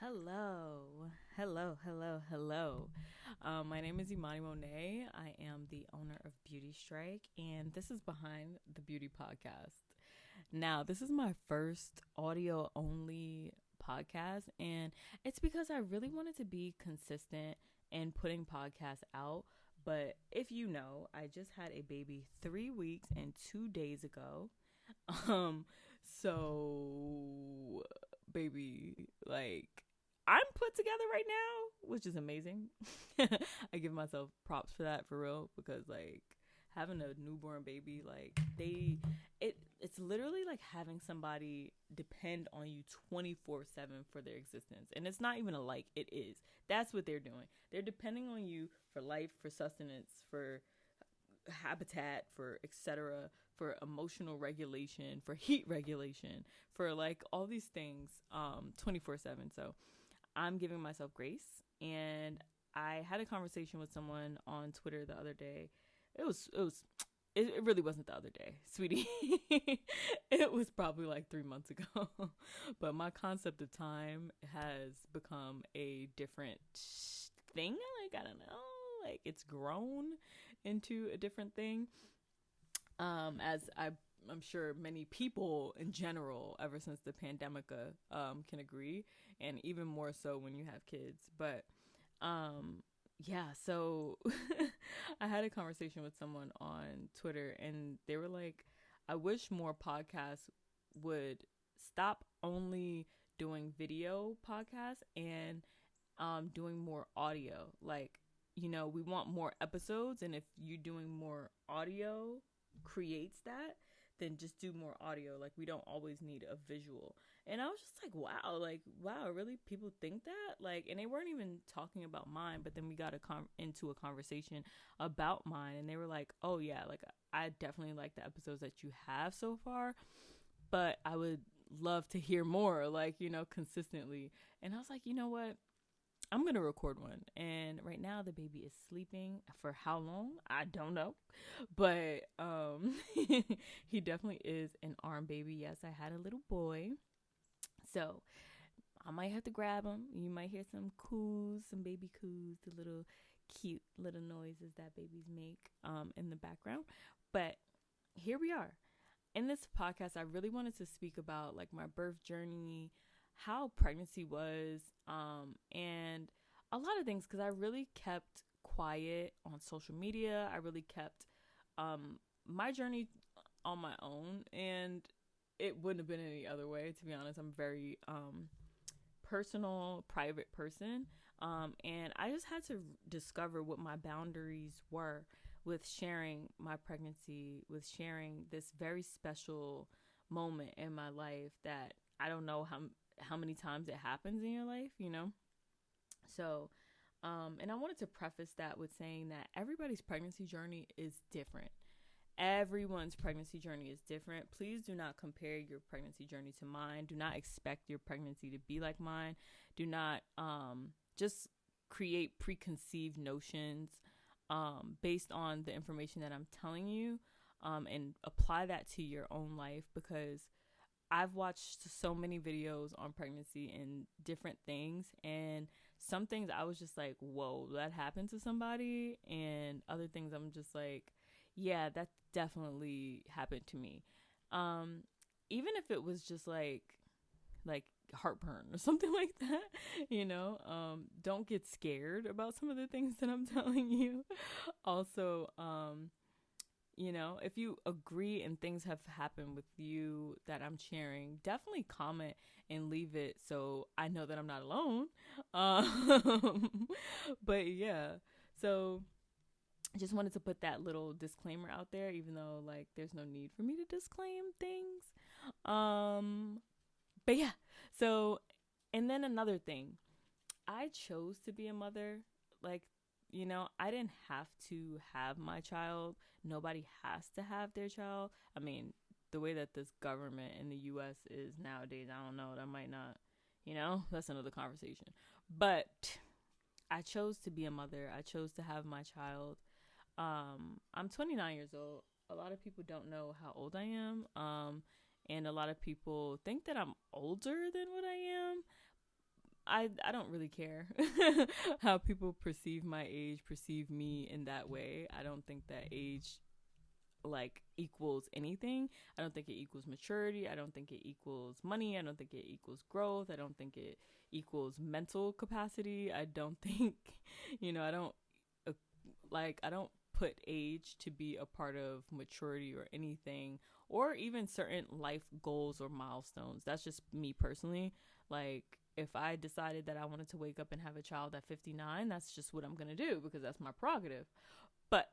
Hello, hello. My name is Emani Mone. I am the owner of Beauty Strike, and this is Behind the Beauty Podcast. Now, this is my first audio only podcast, and it's because I really wanted to be consistent in putting podcasts out. But if you know, I just had a baby 3 weeks and 2 days ago. Um, so baby, like I'm put together right now, which is amazing. I give myself props for that for real because like having a newborn baby, like it's literally like having somebody depend on you 24/7 for their existence. And it's not even a like, it is. That's what they're doing. They're depending on you for life, for sustenance, for habitat, for etc., for emotional regulation, for heat regulation, for like all these things 24/7. So I'm giving myself grace. And I had a conversation with someone on Twitter the other day. It really wasn't the other day, sweetie. It was probably like 3 months ago. But my concept of time has become a different thing. Like, I don't know. Like, it's grown into a different thing. As I'm sure many people in general, ever since the pandemic, can agree, and even more so when you have kids. But yeah, so I had a conversation with someone on Twitter, and they were like, I wish more podcasts would stop only doing video podcasts and doing more audio. Like, we want more episodes, and if you're doing more audio creates that, then just do more audio. Like, we don't always need a visual. And I was just like, wow, really? People think that? Like, and they weren't even talking about mine, but then we got into a conversation about mine, and they were like, oh yeah, like I definitely like the episodes that you have so far, but I would love to hear more, like, consistently. And I was like, you know what? I'm going to record one. And right now the baby is sleeping. For how long? I don't know. But he definitely is an arm baby. Yes, I had a little boy. So I might have to grab him. You might hear some coos, some baby coos, the little cute little noises that babies make in the background. But here we are. In this podcast, I really wanted to speak about like my birth journey, how pregnancy was, and a lot of things, because I really kept quiet on social media. I really kept my journey on my own, and it wouldn't have been any other way, to be honest. I'm very personal, private person, and I just had to discover what my boundaries were with sharing my pregnancy, with sharing this very special moment in my life that I don't know how many times it happens in your life, So, and I wanted to preface that with saying that everybody's pregnancy journey is different. Everyone's pregnancy journey is different. Please do not compare your pregnancy journey to mine. Do not expect your pregnancy to be like mine. Do not just create preconceived notions based on the information that I'm telling you, and apply that to your own life, because I've watched so many videos on pregnancy and different things, and some things I was just like, whoa, that happened to somebody, and other things I'm just like, yeah, that definitely happened to me. Even if it was just like heartburn or something like that, don't get scared about some of the things that I'm telling you. Also, if you agree and things have happened with you that I'm sharing, definitely comment and leave it so I know that I'm not alone. But yeah, so I just wanted to put that little disclaimer out there, even though like there's no need for me to disclaim things. But yeah, so, and then another thing, I chose to be a mother. Like, I didn't have to have my child. Nobody has to have their child. I mean, the way that this government in the US is nowadays, I don't know, that might not, that's another conversation. But I chose to be a mother. I chose to have my child. I'm 29 years old. A lot of people don't know how old I am. And a lot of people think that I'm older than what I am. I don't really care how people perceive my age, perceive me in that way. I don't think that age like equals anything. I don't think it equals maturity. I don't think it equals money. I don't think it equals growth. I don't think it equals mental capacity. I don't think, I don't uh, I don't put age to be a part of maturity or anything, or even certain life goals or milestones. That's just me personally. Like, if I decided that I wanted to wake up and have a child at 59, that's just what I'm going to do because that's my prerogative. But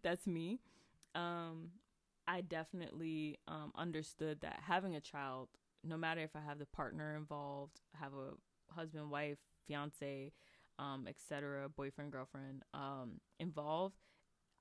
that's me. I definitely understood that having a child, no matter if I have the partner involved, have a husband, wife, fiance, etc., boyfriend, girlfriend involved,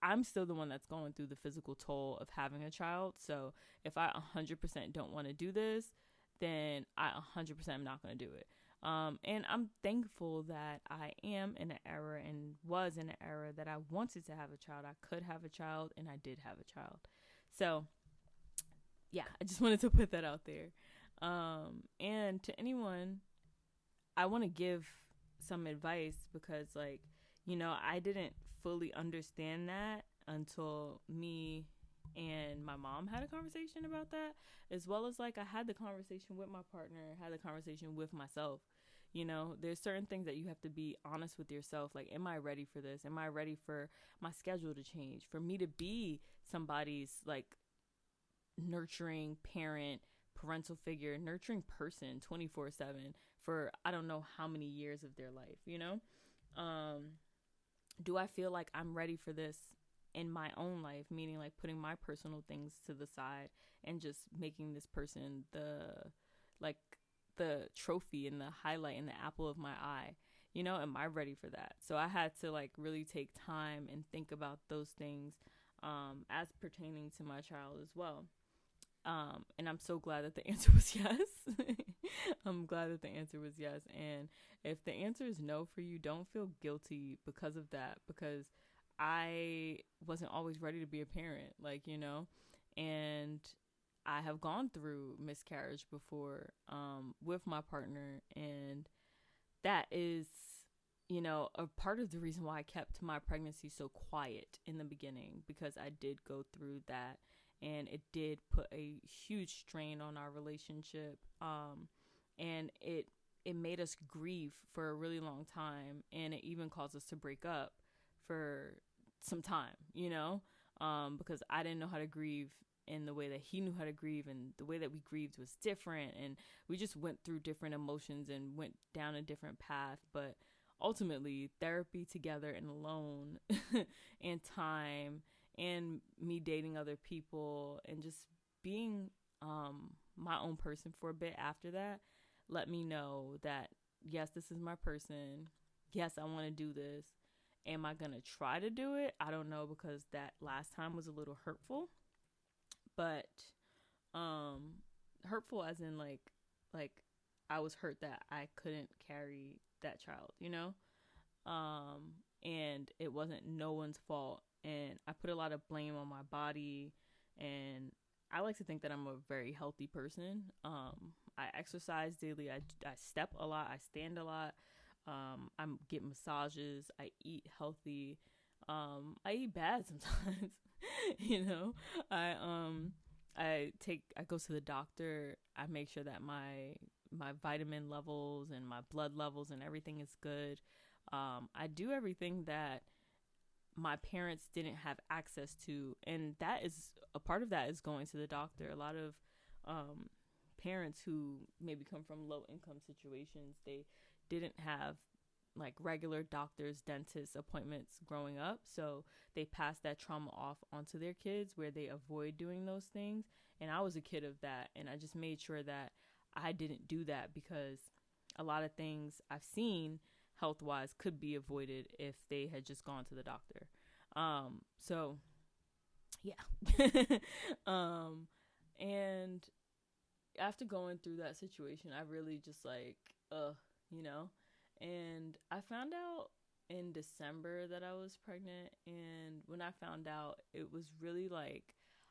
I'm still the one that's going through the physical toll of having a child. So if I 100% don't want to do this, then I 100% am not going to do it. And I'm thankful that I am in an era and was in an era that I wanted to have a child. I could have a child, and I did have a child. So, yeah, I just wanted to put that out there. And to anyone, I want to give some advice because, I didn't fully understand that until me and my mom had a conversation about that, as well as I had the conversation with my partner, had the conversation with myself. There's certain things that you have to be honest with yourself. Like, am I ready for this? Am I ready for my schedule to change, for me to be somebody's nurturing parent, parental figure, nurturing person 24/7 for I don't know how many years of their life? Do I feel like I'm ready for this in my own life, meaning putting my personal things to the side and just making this person the trophy and the highlight and the apple of my eye? Am I ready for that? So I had to really take time and think about those things as pertaining to my child as well. And I'm so glad that the answer was yes. I'm glad that the answer was yes. And if the answer is no for you, don't feel guilty because of that, because I wasn't always ready to be a parent, and I have gone through miscarriage before with my partner, and that is, a part of the reason why I kept my pregnancy so quiet in the beginning, because I did go through that, and it did put a huge strain on our relationship, and it made us grieve for a really long time, and it even caused us to break up for some time, because I didn't know how to grieve in the way that he knew how to grieve, and the way that we grieved was different, and we just went through different emotions and went down a different path. But ultimately, therapy together and alone and time and me dating other people and just being my own person for a bit after that let me know that, yes, this is my person. Yes, I want to do this. Am I going to try to do it? I don't know, because that last time was a little hurtful. But hurtful as in like I was hurt that I couldn't carry that child, and it wasn't no one's fault, and I put a lot of blame on my body, and I like to think that I'm a very healthy person. I exercise daily. I step a lot. I stand a lot. I get massages. I eat healthy. I eat bad sometimes. I go to the doctor. I make sure that my vitamin levels and my blood levels and everything is good. I do everything that my parents didn't have access to, and that is a part of that is going to the doctor. A lot of parents who maybe come from low income situations, they didn't have regular doctors, dentists appointments growing up, so they pass that trauma off onto their kids, where they avoid doing those things. And I was a kid of that, and I just made sure that I didn't do that, because a lot of things I've seen health wise could be avoided if they had just gone to the doctor. So yeah. And after going through that situation, I really just and I found out in December that I was pregnant. And when I found out, it was really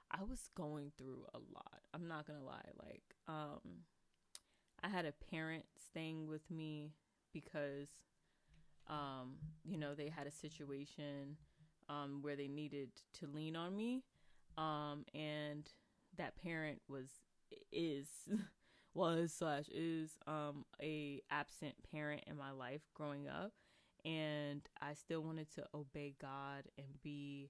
I was going through a lot. I'm not gonna lie. I had a parent staying with me because, they had a situation where they needed to lean on me. And that parent is was slash is a absent parent in my life growing up, and I still wanted to obey God and be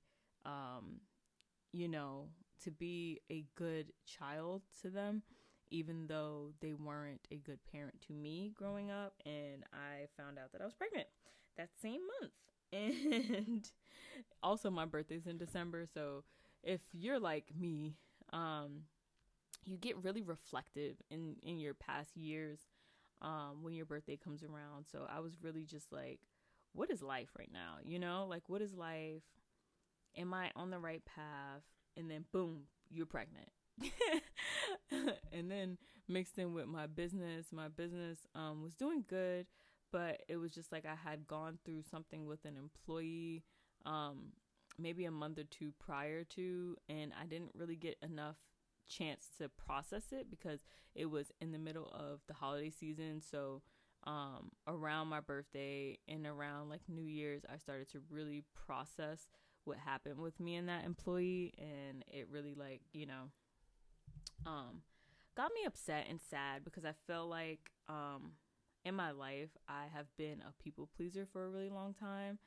to be a good child to them, even though they weren't a good parent to me growing up. And I found out that I was pregnant that same month. And also my birthday's in December, so if you're like me, you get really reflective in your past years when your birthday comes around. So I was really just like, what is life right now? Like, what is life? Am I on the right path? And then boom, you're pregnant. And then mixed in with my business was doing good, but it was just like I had gone through something with an employee maybe a month or two prior to, and I didn't really get enough chance to process it because it was in the middle of the holiday season. So around my birthday and around like New Year's, I started to really process what happened with me and that employee, and it really got me upset and sad because I feel like in my life I have been a people pleaser for a really long time,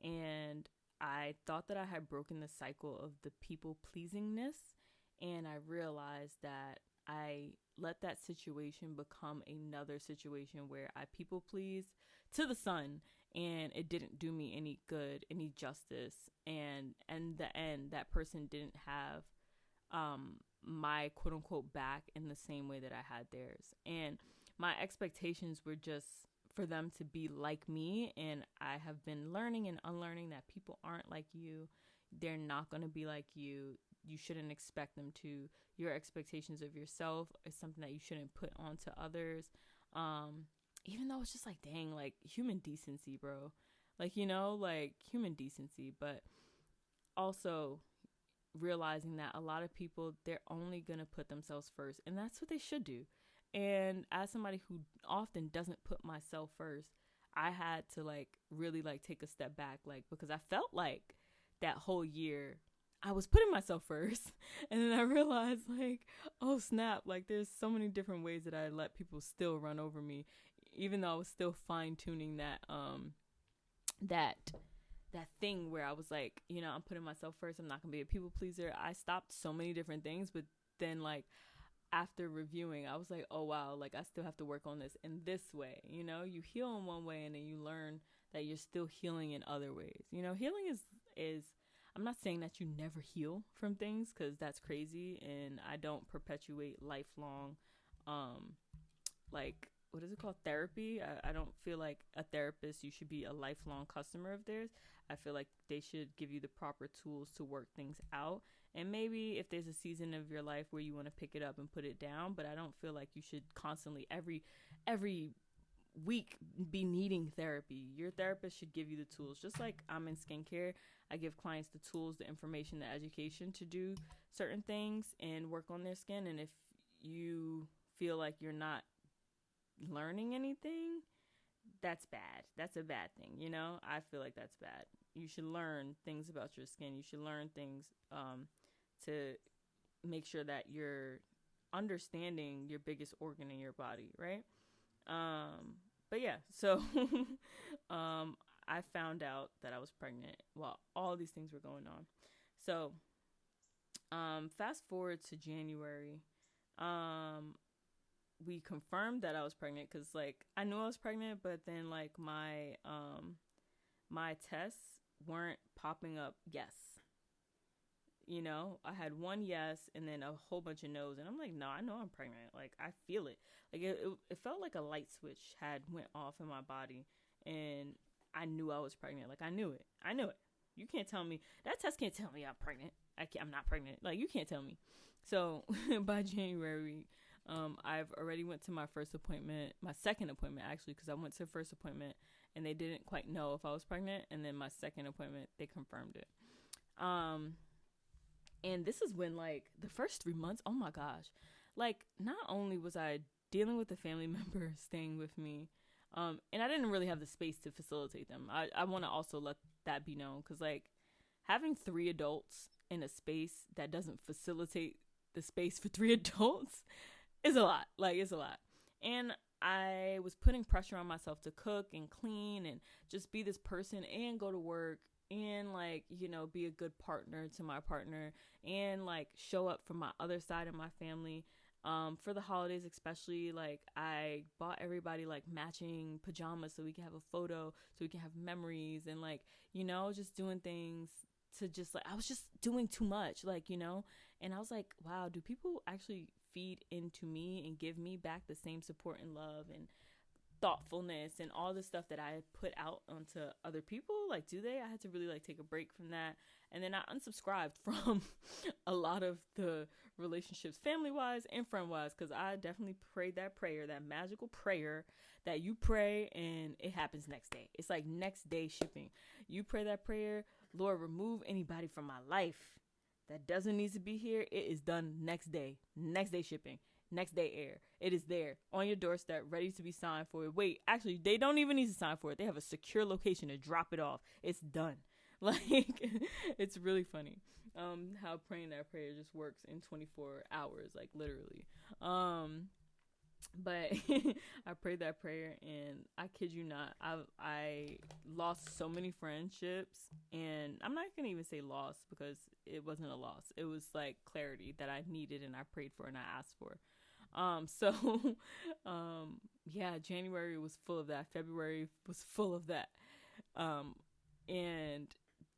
and I thought that I had broken the cycle of the people pleasingness, and I realized that I let that situation become another situation where I people pleased to the sun, and it didn't do me any good, any justice, and in the end that person didn't have my quote unquote back in the same way that I had theirs. And my expectations were just for them to be like me, and I have been learning and unlearning that people aren't like you. They're not going to be like you. You shouldn't expect them to. Your expectations of yourself is something that you shouldn't put onto others. Even though it's just like, dang, like human decency, bro. Like, like human decency. But also realizing that a lot of people, they're only going to put themselves first, and that's what they should do. And as somebody who often doesn't put myself first, I had to like really like take a step back, like, because I felt like that whole year I was putting myself first. And then I realized like, oh snap, like there's so many different ways that I let people still run over me, even though I was still fine tuning that that thing where I was like, I'm putting myself first. I'm not gonna be a people pleaser. I stopped so many different things, but then like after reviewing, I was like, oh wow, like I still have to work on this in this way. You heal in one way, and then you learn that you're still healing in other ways. Healing is I'm not saying that you never heal from things, because that's crazy, and I don't perpetuate lifelong like, what is it called, therapy. I don't feel like a therapist, you should be a lifelong customer of theirs. I feel like they should give you the proper tools to work things out, and maybe if there's a season of your life where you want to pick it up and put it down, but I don't feel like you should constantly every week be needing therapy. Your therapist should give you the tools. Just like I'm in skincare, I give clients the tools, the information, the education to do certain things and work on their skin. And if you feel like you're not learning anything, that's bad. That's a bad thing. I feel like that's bad. You should learn things about your skin. You should learn things to make sure that you're understanding your biggest organ in your body, right? But yeah, so I found out that I was pregnant while all these things were going on. So fast forward to January, we confirmed that I was pregnant, because like I knew I was pregnant, but then like my tests weren't popping up yes. I had one yes and then a whole bunch of no's, and I'm like, no, I know I'm pregnant. Like I feel it. Like it felt like a light switch had went off in my body, and I knew I was pregnant. Like I knew it. You can't tell me, that test can't tell me I'm pregnant. I'm not pregnant. Like you can't tell me. So by January, I've already went to my second appointment actually, because I went to the first appointment and they didn't quite know if I was pregnant, and then my second appointment they confirmed it. And this is when like the first 3 months, oh my gosh, like not only was I dealing with a family member staying with me, and I didn't really have the space to facilitate them. I want to also let that be known, because like having 3 adults in a space that doesn't facilitate the space for 3 adults is a lot. Like, it's a lot. And I was putting pressure on myself to cook and clean and just be this person and go to work and, like, you know, be a good partner to my partner and, like, show up for my other side of my family. For the holidays especially, like, I bought everybody like matching pajamas so we can have a photo, so we can have memories, and, like, you know, just doing things to just, like, I was just doing too much, like, you know. And I was like, wow, do people actually feed into me and give me back the same support and love and thoughtfulness and all the stuff that I put out onto other people? Like, do they? I had to really, like, take a break from that. And then I unsubscribed from a lot of the relationships, family-wise and friend-wise, because I definitely prayed that prayer, that magical prayer that you pray and it happens next day. It's like next day shipping. You pray that prayer, Lord, remove anybody from my life that doesn't need to be here. It is done next day shipping, next day air. It is there on your doorstep, ready to be signed for it. Wait, actually, they don't even need to sign for it. They have a secure location to drop it off. It's done. Like, it's really funny how praying that prayer just works in 24 hours, like, literally. But I prayed that prayer, and I kid you not, I lost so many friendships, and I'm not gonna even say loss, because it wasn't a loss. It was like clarity that I needed and I prayed for and I asked for. Yeah, January was full of that. February was full of that. And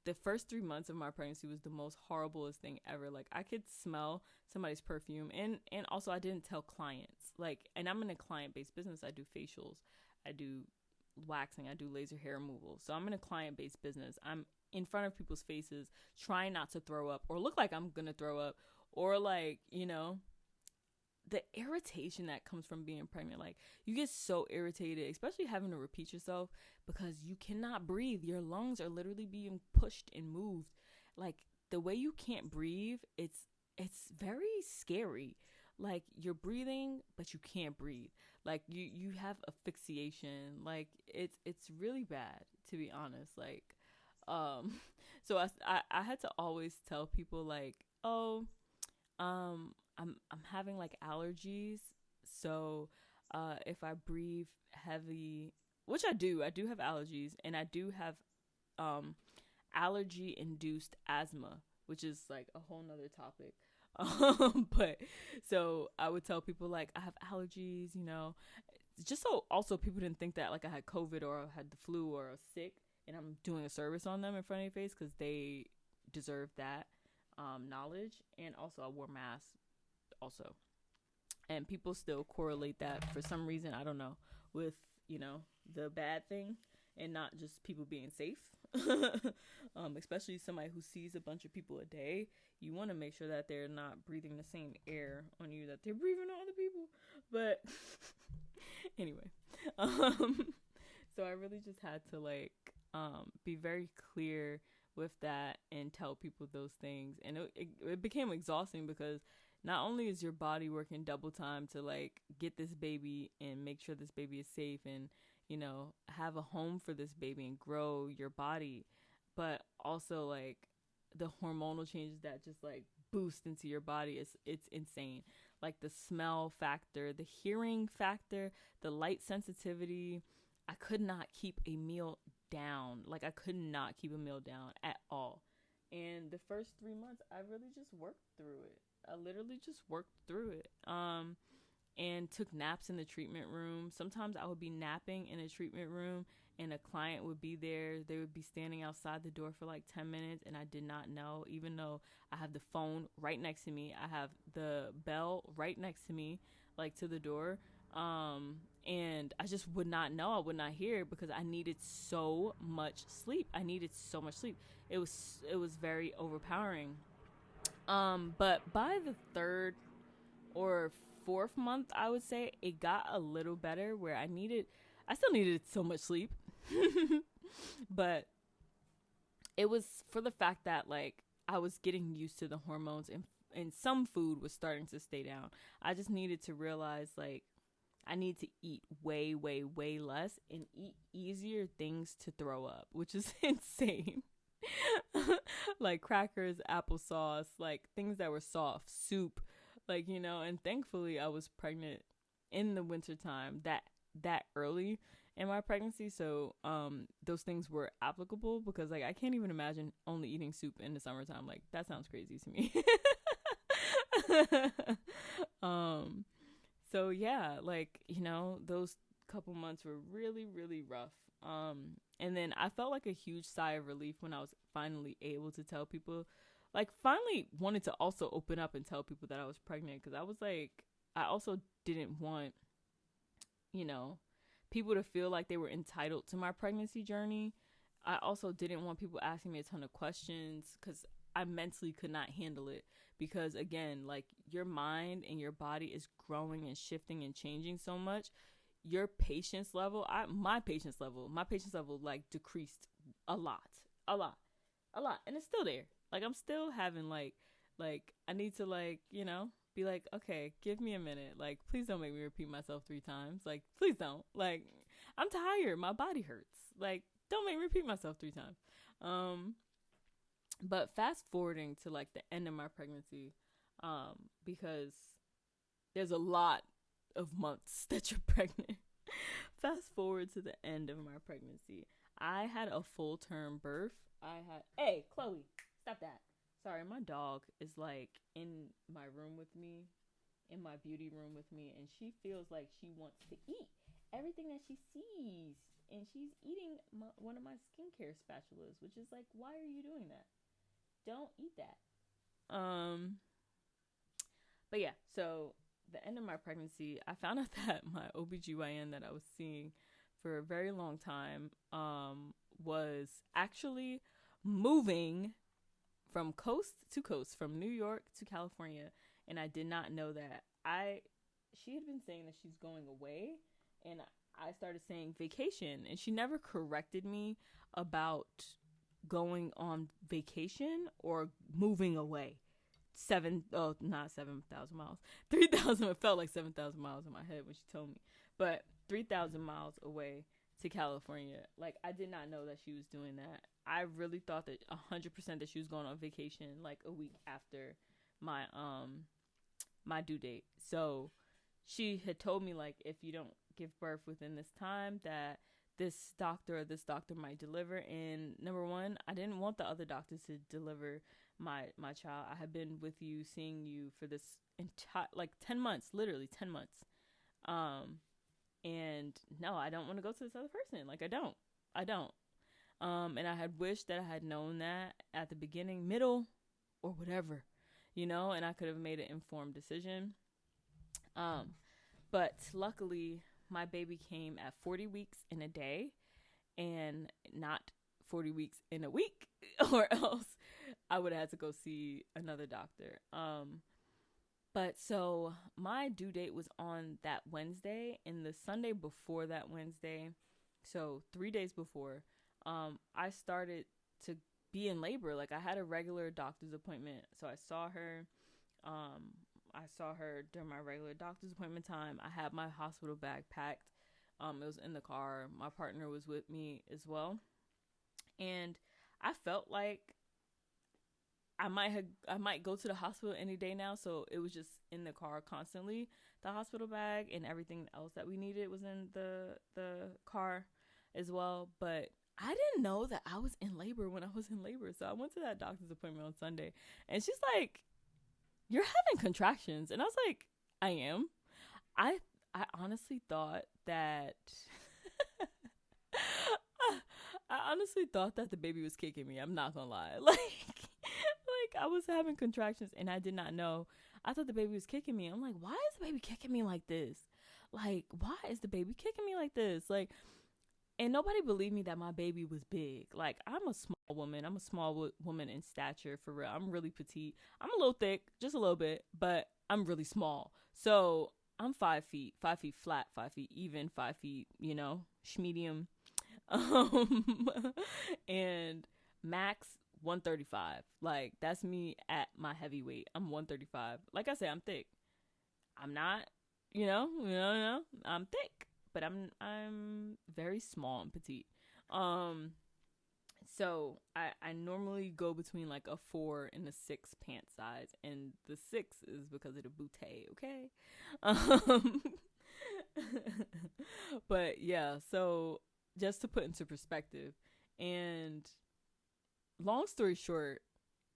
the first 3 months of my pregnancy was the most horriblest thing ever. Like, I could smell somebody's perfume, and also I didn't tell clients. Like, and I'm in a client-based business. I do facials, I do waxing, I do laser hair removal. So I'm in a client-based business. I'm in front of people's faces, trying not to throw up or look like I'm gonna throw up, or, like, you know, the irritation that comes from being pregnant. Like, you get so irritated, especially having to repeat yourself, because you cannot breathe. Your lungs are literally being pushed and moved. Like, the way you can't breathe, it's very scary. Like, you're breathing, but you can't breathe. Like, you have asphyxiation. Like, it's really bad, to be honest. Like, so I had to always tell people, like, oh, I'm having, like, allergies, so if I breathe heavy, which I do have allergies, and I do have allergy induced asthma, which is, like, a whole nother topic. But so I would tell people, like, I have allergies, you know, just so also people didn't think that, like, I had COVID or I had the flu or I was sick, and I'm doing a service on them in front of your face, because they deserve that knowledge. And also I wore masks also, and people still correlate that for some reason, I don't know, with, you know, the bad thing and not just people being safe. Especially somebody who sees a bunch of people a day, you want to make sure that they're not breathing the same air on you that they're breathing on other people. But anyway, so I really just had to, like, be very clear with that and tell people those things, and it became exhausting, because not only is your body working double time to, like, get this baby and make sure this baby is safe and, you know, have a home for this baby and grow your body, but also, like, the hormonal changes that just, like, boost into your body, it's insane. Like, the smell factor, the hearing factor, the light sensitivity. I could not keep a meal down. Like, I could not keep a meal down at all. And the first 3 months, I really just worked through it. I literally just worked through it. And took naps in the treatment room. Sometimes I would be napping in a treatment room and a client would be there. They would be standing outside the door for like 10 minutes, and I did not know, even though I have the phone right next to me. I have the bell right next to me, like, to the door. And I just would not know. I would not hear, because I needed so much sleep. It was very overpowering. But by the 3rd or 4th month, I would say, it got a little better, where I still needed so much sleep. But it was for the fact that, like, I was getting used to the hormones, and some food was starting to stay down. I just needed to realize, like, I need to eat way, way, way less and eat easier things to throw up, which is insane. Like crackers, applesauce, like things that were soft, soup, like, you know. And thankfully I was pregnant in the wintertime that early in my pregnancy, so those things were applicable, because like I can't even imagine only eating soup in the summertime. Like that sounds crazy to me. So yeah, like, you know, those couple months were really, really rough. And then I felt like a huge sigh of relief when I was finally able to tell people, like finally wanted to also open up and tell people that I was pregnant, because I was like, I also didn't want, you know, people to feel like they were entitled to my pregnancy journey. I also didn't want people asking me a ton of questions, because I mentally could not handle it. Because again, like your mind and your body is growing and shifting and changing so much. Your patience level, my patience level like decreased a lot. And it's still there. Like I'm still having like I need to, like, you know, be like, okay, give me a minute. Like, please don't make me repeat myself 3 times. Like, please don't. Like, I'm tired. My body hurts. Like, don't make me repeat myself 3 times. But fast forwarding to like the end of my pregnancy, because there's a lot of months that you're pregnant. Fast forward to the end of my pregnancy. I had a full-term birth. Hey, Chloe, stop that. Sorry, my dog is like in my room with me, in my beauty room with me, and she feels like she wants to eat everything that she sees. And she's eating one of my skincare spatulas, which is like, why are you doing that? Don't eat that. But yeah, so the end of my pregnancy, I found out that my OBGYN that I was seeing for a very long time was actually moving from coast to coast, from New York to California, and I did not know that. She had been saying that she's going away, and I started saying vacation, and she never corrected me about going on vacation or moving away. Not 7,000 miles. 3,000, it felt like 7,000 miles in my head when she told me. But 3,000 miles away to California. Like, I did not know that she was doing that. I really thought that 100% that she was going on vacation like a week after my my due date. So she had told me, like, if you don't give birth within this time, that this doctor might deliver. And number one, I didn't want the other doctors to deliver my child. I have been with you, seeing you for this entire, like, 10 months, literally 10 months. And no, I don't want to go to this other person. Like, I don't. And I had wished that I had known that at the beginning, middle, or whatever, you know, and I could have made an informed decision. But luckily my baby came at 40 weeks in a day and not 40 weeks in a week, or else I would have had to go see another doctor. But so my due date was on that Wednesday, and the Sunday before that Wednesday, so 3 days before, I started to be in labor. Like, I had a regular doctor's appointment, so I saw her during my regular doctor's appointment time. I had my hospital bag packed. It was in the car. My partner was with me as well. And I felt like I might go to the hospital any day now. So it was just in the car constantly. The hospital bag and everything else that we needed was in the car as well. But I didn't know that I was in labor when I was in labor. So I went to that doctor's appointment on Sunday, and she's like, "You're having contractions." And I was like, "I am." I honestly thought that the baby was kicking me. I'm not gonna lie. Like I was having contractions and I did not know. I thought the baby was kicking me. I'm like, why is the baby kicking me like this? Like, why is the baby kicking me like this? Like, and nobody believed me that my baby was big. Like, I'm a small woman. I'm a small woman in stature, for real. I'm really petite. I'm a little thick, just a little bit, but I'm really small. So I'm 5 feet flat, 5 feet even, 5 feet, you know, medium. And max 135. Like, that's me at my heavyweight. I'm 135. Like I said, I'm thick. I'm not I'm thick, but I'm very small and petite. Um, so I normally go between like a 4 and a 6 pant size, and the 6 is because of the bootay, okay? Um, but yeah, so just to put into perspective, and long story short,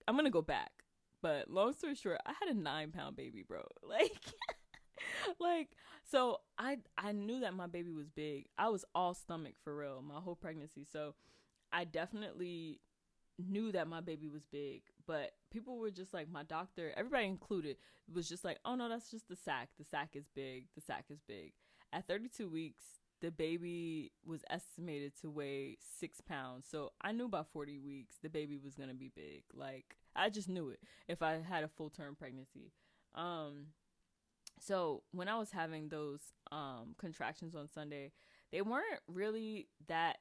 I'm gonna go back. But long story short, I had a 9-pound baby, bro. Like, so I knew that my baby was big. I was all stomach for real my whole pregnancy. So I definitely knew that my baby was big. But people were just like, my doctor, everybody included, was just like, oh no, that's just the sac. The sac is big. The sac is big. At 32 weeks, the baby was estimated to weigh 6 pounds. So I knew by 40 weeks the baby was gonna be big. Like, I just knew it if I had a full term pregnancy. So when I was having those contractions on Sunday, they weren't really that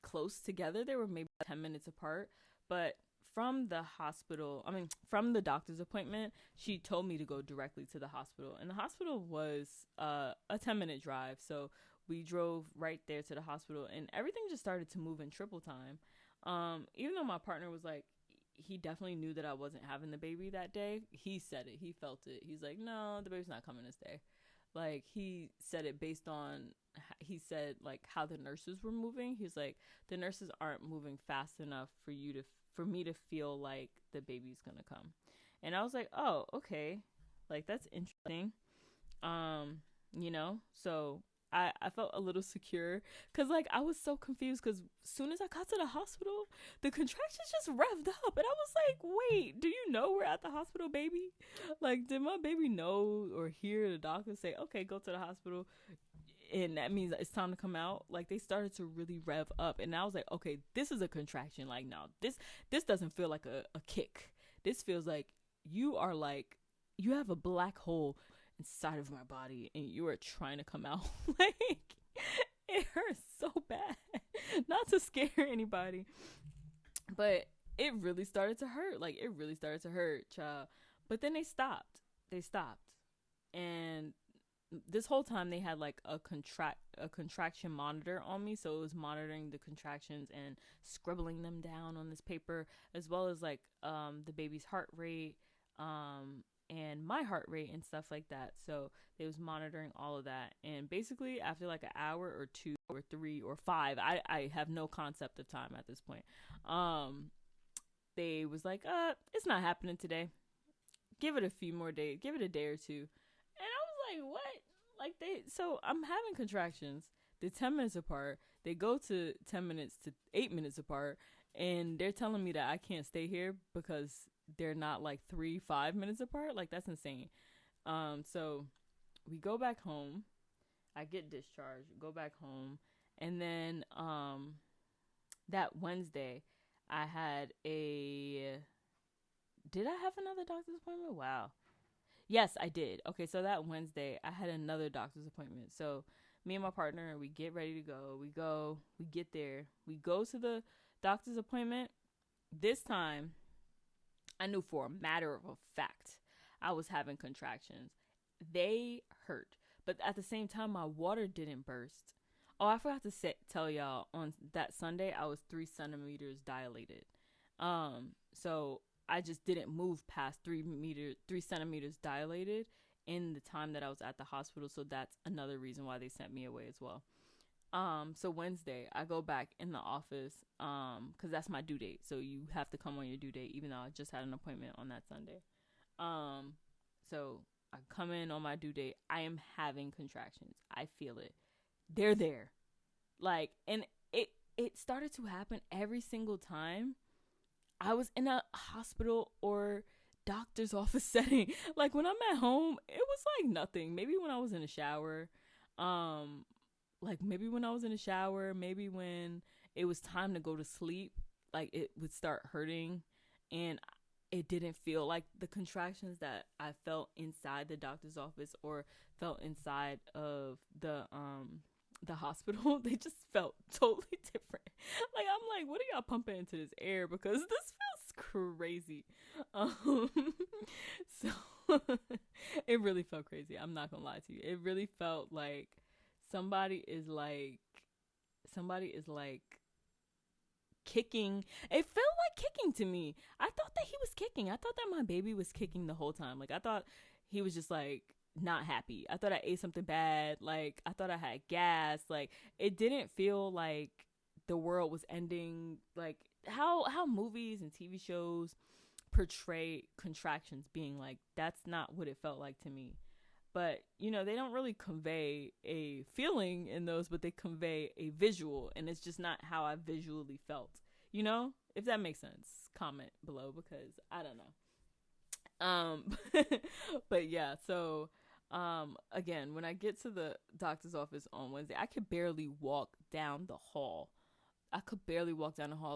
close together. They were maybe 10 minutes apart. But from from the doctor's appointment, she told me to go directly to the hospital. And the hospital was a 10-minute drive. So we drove right there to the hospital, and everything just started to move in triple time. Even though my partner was like, he definitely knew that I wasn't having the baby that day. He said it. He felt it. He's like, no, the baby's not coming this day. Like, he said it based on, he said, like, how the nurses were moving. He was like, the nurses aren't moving fast enough for me to feel like the baby's gonna come. And I was like, oh, okay. Like, that's interesting. So I felt a little secure because, like, I was so confused because as soon as I got to the hospital, the contractions just revved up. And I was like, wait, do you know we're at the hospital, baby? Like, did my baby know or hear the doctor say, okay, go to the hospital? And that means it's time to come out. Like, they started to really rev up. And I was like, okay, this is a contraction. Like, no, this doesn't feel like a kick. This feels like you have a black hole inside of my body and you are trying to come out. Like, it hurts so bad. Not to scare anybody, but it really started to hurt. Like, it really started to hurt, child. But then they stopped. And this whole time they had like a contraction monitor on me, so it was monitoring the contractions and scribbling them down on this paper, as well as like the baby's heart rate, and my heart rate and stuff like that. So they was monitoring all of that. And basically after like an hour or 2 or 3 or 5, I have no concept of time at this point, they was like, it's not happening today. Give it a few more days. Give it a day or two. And I was like, what? Like, so I'm having contractions. They're 10 minutes apart. They go to 10 minutes to 8 minutes apart. And they're telling me that I can't stay here because they're not like 3-5 minutes apart. Like, that's insane. So we go back home. I get discharged, go back home. And then that Wednesday, I had did I have another doctor's appointment? Wow. Yes, I did. Okay, so that Wednesday, I had another doctor's appointment. So me and my partner, we get ready to go. We get there. We go to the doctor's appointment. This time, I knew for a matter of a fact I was having contractions. They hurt. But at the same time, my water didn't burst. Oh, I forgot to tell y'all, on that Sunday, I was 3 centimeters dilated. So I just didn't move past 3 centimeters dilated in the time that I was at the hospital. So that's another reason why they sent me away as well. So Wednesday, I go back in the office, cause that's my due date. So you have to come on your due date, even though I just had an appointment on that Sunday. So I come in on my due date. I am having contractions. I feel it. They're there. Like, and it started to happen every single time I was in a hospital or doctor's office setting. Like, when I'm at home, it was like nothing. Maybe when I was in the shower, maybe when it was time to go to sleep, like, it would start hurting, and it didn't feel like the contractions that I felt inside the doctor's office or felt inside of the hospital. They just felt totally different. Like, I'm like, what are y'all pumping into this air? Because this feels crazy. So It really felt crazy. I'm not gonna lie to you. It really felt like somebody is like somebody is like kicking. It felt like kicking to me. I thought that he was kicking. I thought that my baby was kicking the whole time. Like I thought he was just like not happy. I thought I ate something bad. Like I thought I had gas. Like it didn't feel like the world was ending. Like how movies and TV shows portray contractions being like, that's not what it felt like to me. But you know, they don't really convey a feeling in those, but they convey a visual, and it's just not how I visually felt, you know, if that makes sense. Comment below, because I don't know. But yeah, so again, when I get to the doctor's office on Wednesday, I could barely walk down the hall.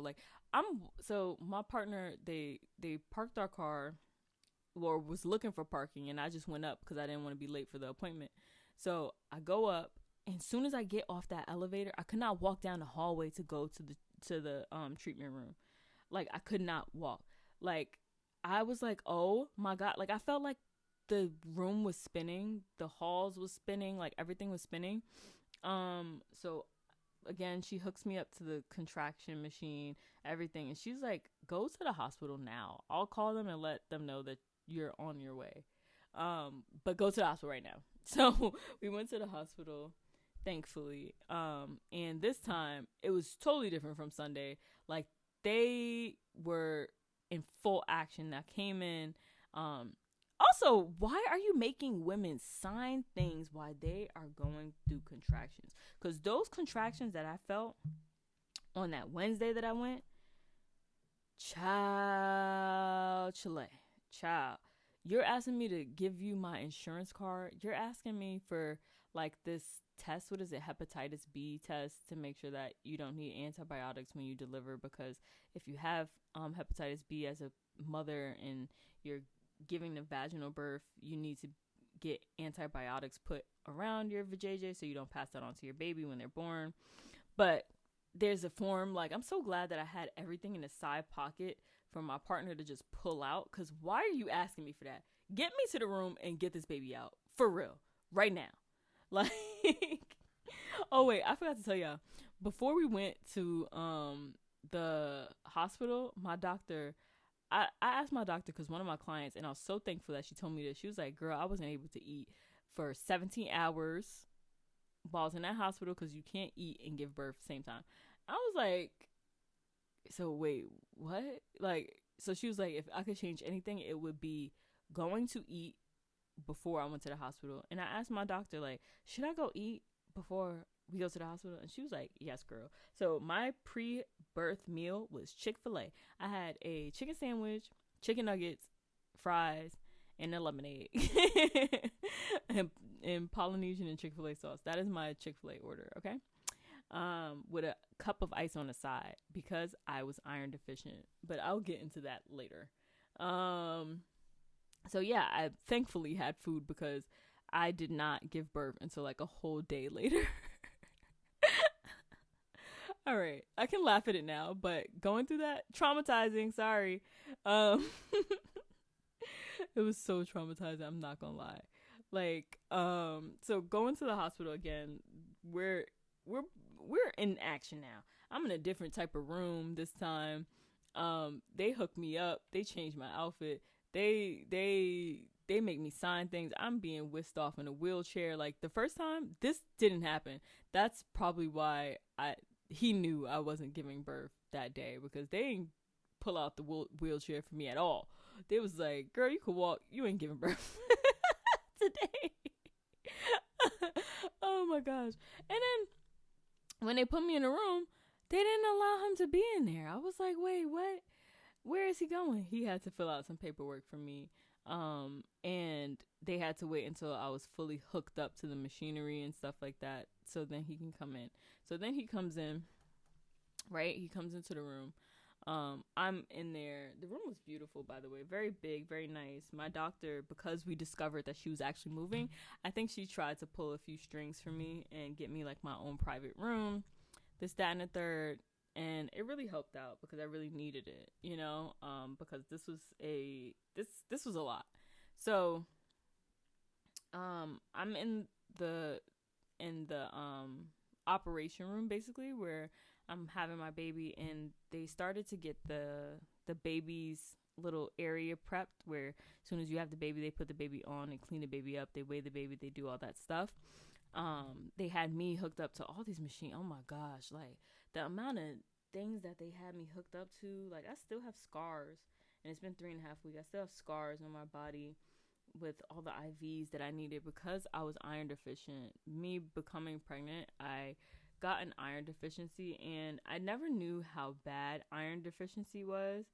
Like so my partner, they parked our car, or was looking for parking, and I just went up because I didn't want to be late for the appointment. So I go up, and as soon as I get off that elevator, I could not walk down the hallway to go to the treatment room. Like I could not walk. Like I was like, oh my God. Like I felt like the room was spinning, the halls was spinning, like everything was spinning. So again, she hooks me up to the contraction machine, everything, and she's like, go to the hospital now. I'll call them and let them know that you're on your way. But go to the hospital right now. So we went to the hospital, thankfully. And this time it was totally different from Sunday. Like they were in full action. I came in. Also, why are you making women sign things while they are going through contractions? Because those contractions that I felt on that Wednesday that I went, child, you're asking me to give you my insurance card. You're asking me for like this test. What is it? Hepatitis B test to make sure that you don't need antibiotics when you deliver, because if you have hepatitis B as a mother and you're giving the vaginal birth, you need to get antibiotics put around your vajayjay so you don't pass that on to your baby when they're born. But there's a form. Like, I'm so glad that I had everything in the side pocket for my partner to just pull out, because why are you asking me for that? Get me to the room and get this baby out for real right now. Like, oh wait, I forgot to tell y'all, before we went to the hospital, my doctor, I asked my doctor, because one of my clients, and I was so thankful that she told me this, she was like, girl, I wasn't able to eat for 17 hours while I was in that hospital, because you can't eat and give birth at the same time. I was like, so wait, what? Like, so she was like, if I could change anything, it would be going to eat before I went to the hospital. And I asked my doctor, like, should I go eat before we go to the hospital? And she was like, yes, girl. So my pre-birth meal was Chick-fil-A. I had a chicken sandwich, chicken nuggets, fries, and a lemonade. and Polynesian and Chick-fil-A sauce. That is my Chick-fil-A order, okay? With a cup of ice on the side, because I was iron deficient. But I'll get into that later. So yeah, I thankfully had food, because I did not give birth until like a whole day later. All right, I can laugh at it now, but going through that, traumatizing, sorry. It was so traumatizing, I'm not gonna lie. Like, so going to the hospital again, we're in action now. I'm in a different type of room this time. They hooked me up, they changed my outfit, they make me sign things. I'm being whisked off in a wheelchair. Like, the first time, this didn't happen. That's probably why he knew I wasn't giving birth that day, because they didn't pull out the wheelchair for me at all. They was like, girl, you could walk, you ain't giving birth today. Oh my gosh. And then when they put me in a room, they didn't allow him to be in there. I was like, wait, what? Where is he going? He had to fill out some paperwork for me. And they had to wait until I was fully hooked up to the machinery and stuff like that, so then he can come in. So then he comes in, right? He comes into the room. I'm in there. The room was beautiful, by the way. Very big, very nice. My doctor, because we discovered that she was actually moving, I think she tried to pull a few strings for me and get me like my own private room, this, that, and the third. And it really helped out, because I really needed it, you know, because this was a lot. So, I'm in the operation room basically where I'm having my baby, and they started to get the baby's little area prepped where as soon as you have the baby, they put the baby on and clean the baby up, they weigh the baby, they do all that stuff. They had me hooked up to all these machines. Oh my gosh, like the amount of things that they had me hooked up to, like I still have scars, and it's been 3.5 weeks. I still have scars on my body with all the IVs that I needed because I was iron deficient. Me becoming pregnant, I got an iron deficiency, and I never knew how bad iron deficiency was.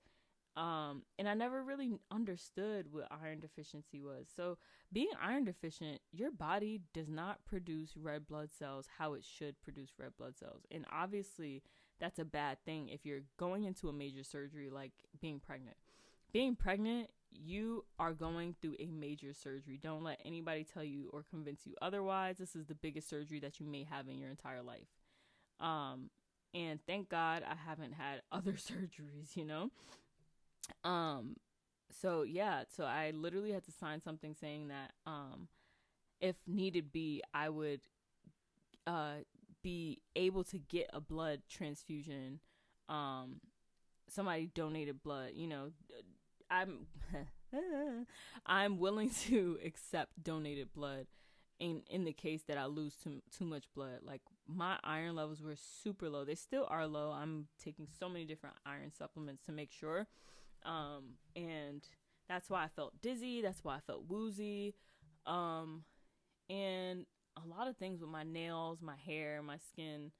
And I never really understood what iron deficiency was. So, being iron deficient, your body does not produce red blood cells how it should produce red blood cells. And obviously, that's a bad thing if you're going into a major surgery like being pregnant. Being pregnant, you are going through a major surgery. Don't let anybody tell you or convince you otherwise. This is the biggest surgery that you may have in your entire life. And thank God I haven't had other surgeries, you know? So yeah, so I literally had to sign something saying that if needed be, I would be able to get a blood transfusion. Somebody donated blood, you know. I'm I'm willing to accept donated blood in the case that I lose too much blood. Like my iron levels were super low. They still are low. I'm taking so many different iron supplements to make sure. And that's why I felt dizzy. That's why I felt woozy. And a lot of things with my nails, my hair, my skin,